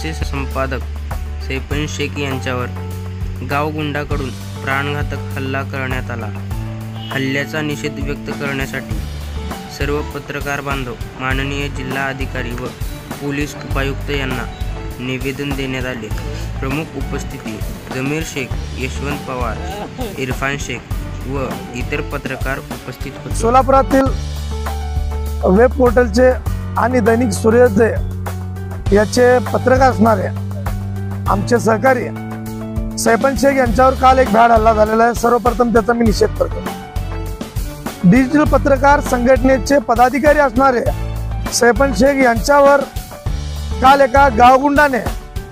चे संपादक सैफन शेख यांच्यावर गावगुंडाकडून प्राणघातक हल्ला करण्यात आला। हल्ल्याचा निषेध व्यक्त करण्यासाठी सर्व पत्रकार बांधव माननीय जिल्हा अधिकारी व पोलीस उपायुक्त यांना निवेदन देण्यात आले। प्रमुख उपस्थिती जमीर शेख, यशवंत पवार, इरफान शेख व इतर पत्रकार उपस्थित होते। सोलापुरातील वेब पोर्टलचे आणि दैनिक सूर्योदय याचे पत्रकार असणारे आमचे सहकारी सैफन शेख यांच्यावर काल एक भ्याड हल्ला झालेला आहे। सर्वप्रथम त्याचा मी निषेध करतो। डिजिटल पत्रकार संघटनेचे पदाधिकारी असणारे सैफन शेख यांच्यावर काल एका गावगुंडाने,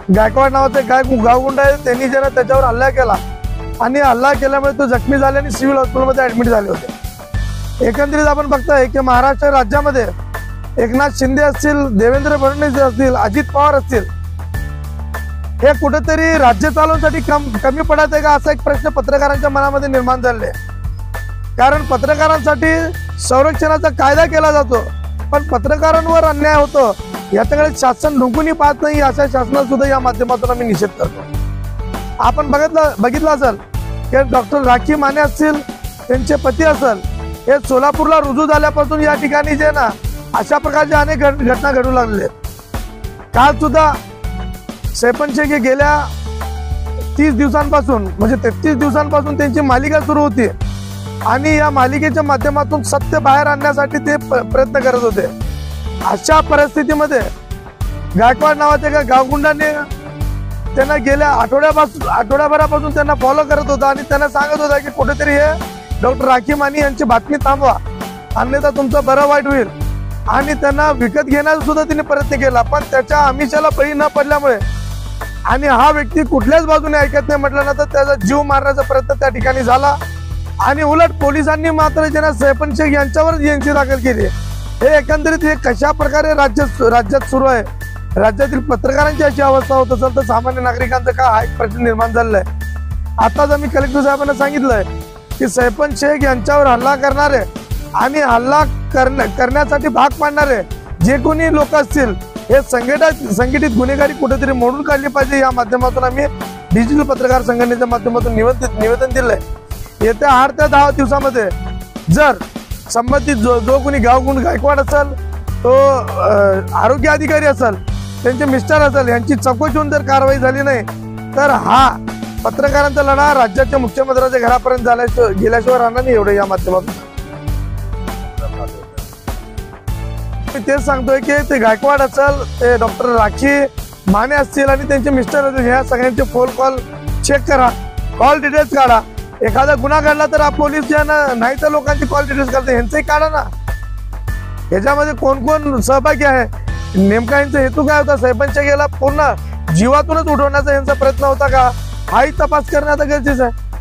गायकवाड नावाचा गावगुंडा आहे, त्यांनी जरा त्याच्यावर हल्ला केला आणि हल्ला केल्यामुळे तो जखमी झाले आणि सिव्हिल हॉस्पिटलमध्ये ऍडमिट झाले होते। एकंदरीत आपण बघताय की महाराष्ट्र राज्यामध्ये एकनाथ शिंदे असतील, देवेंद्र फडणवीस असतील, अजित पवार असतील, हे कुठेतरी राज्य चालवण्यासाठी कमी पडत आहे का असा एक प्रश्न पत्रकारांच्या मनामध्ये निर्माण झालेला आहे। कारण पत्रकारांसाठी संरक्षणाचा कायदा केला जातो, पण पत्रकारांवर अन्याय होतो याच्याकडे शासन ढुंकूनही पाहत नाही। अशा शासनात सुद्धा या माध्यमातून आम्ही निषेध करतो। आपण बघितलं असेल की डॉक्टर राखी माने असतील, त्यांचे पती असेल, हे सोलापूरला रुजू झाल्यापासून या ठिकाणी जे ना अशा प्रकारच्या अनेक घटना घडू लागलेल्या आहेत। काल सुद्धा सैफन शेख हे गेल्या 30 दिवसांपासून म्हणजे 33 दिवसांपासून त्यांची मालिका सुरू होती आणि या मालिकेच्या माध्यमातून सत्य बाहेर आणण्यासाठी ते प्रयत्न करत होते। अशा परिस्थितीमध्ये गायकवाड नावाच्या एका गावगुंडाने त्यांना गेल्या आठवड्याभरापासून त्यांना फॉलो करत होता आणि त्यांना सांगत होता की कुठेतरी हे डॉक्टर राखी माने यांची बातमी थांबवा, अन्यथा तुमचं बरं वाईट होईल, आणि त्यांना विकत घेण्याचा सुद्धा तिने प्रयत्न केला। पण त्याच्या आमिषाला बळी न पडल्यामुळे आणि हा व्यक्ती कुठल्याच बाजूने ऐकत नाही म्हटल्यानंतर त्याचा जीव मारण्याचा प्रयत्न त्या ठिकाणी झाला आणि उलट पोलिसांनी मात्र ज्यांना सैफन शेख यांच्यावर एनसी दाखल केली। हे एकंदरीत हे कशा प्रकारे राज्यात सुरू आहे, राज्यातील पत्रकारांची अशी अवस्था होत असेल तर सामान्य नागरिकांचा का हा एक प्रश्न निर्माण झालेला आहे। आताच आम्ही कलेक्टर साहेबांना सांगितलंय की सैफन शेख यांच्यावर हल्ला करणारे आणि हल्ला करण्यासाठी भाग पाडणारे जे कोणी लोक असतील हे संघटित गुन्हेगारी कुठेतरी मोडून काढली पाहिजे। या माध्यमातून आम्ही डिजिटल पत्रकार संघटनेच्या माध्यमातून निवेदन दिलंय। येत्या 8 ते 10 दिवसामध्ये जर संबंधित जो कोणी गायकवाड असेल, तो आरोग्य अधिकारी असेल, त्यांचे मिस्टर असेल, यांची चौकशी होऊन जर कारवाई झाली नाही तर हा पत्रकारांचा लढा राज्याच्या मुख्यमंत्र्यांच्या घरापर्यंत गेल्याशिवाय राहणार नाही। एवढं या माध्यमातून मी तेच सांगतोय की ते गायकवाड असेल, ते डॉक्टर राखी माने असतील आणि त्यांचे मिस्टर असतील, ह्या सगळ्यांचे फोन कॉल चेक करा, कॉल डिटेल्स काढा। एखादा गुन्हा घडला तर पोलीस नाही तर लोकांची कॉल डिटेल्स करते, ह्यांचंही काढा ना। ह्याच्यामध्ये कोण कोण सहभागी आहे, नेमका यांचा हेतू काय होता, सैफन शेख याला पूर्ण जीवातूनच उठवण्याचा यांचा प्रयत्न होता का, हाही तपास करण्याचा गरजेचं आहे।